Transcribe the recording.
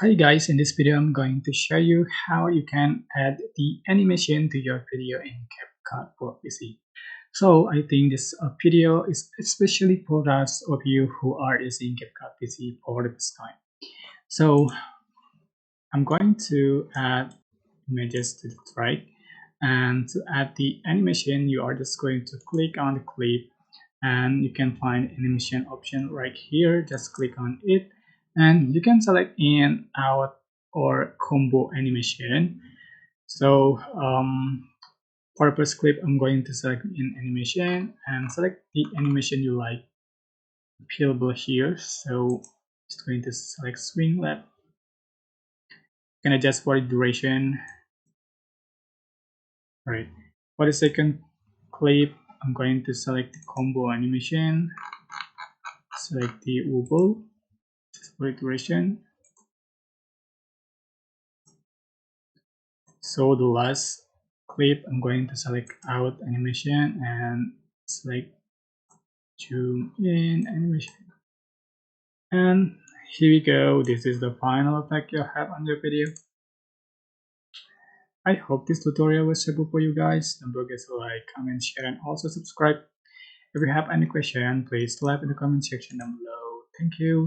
Hi guys, in this video I'm going to show you how you can add the animation to your video in Capcut for PC. So I think this video is especially for those of you who are using Capcut PC for the first time. So I'm going to add images to the track, and to add the animation you are just going to click on the clip, and you can find animation option right here. Just click on it and you can select in, out, or combo animation. So for the first clip I'm going to select in animation and select the animation you like available here. So just going to select swing left, you can adjust for the duration. Right, for the second clip I'm going to select the combo animation, select the oval for duration. So the last clip I'm going to select out animation and select zoom in animation, and here we go. This is the final effect you have on your video. I hope this tutorial was helpful for you guys. Don't forget to like, comment, share, and also subscribe. If you have any question, please leave in the comment section down below. Thank you.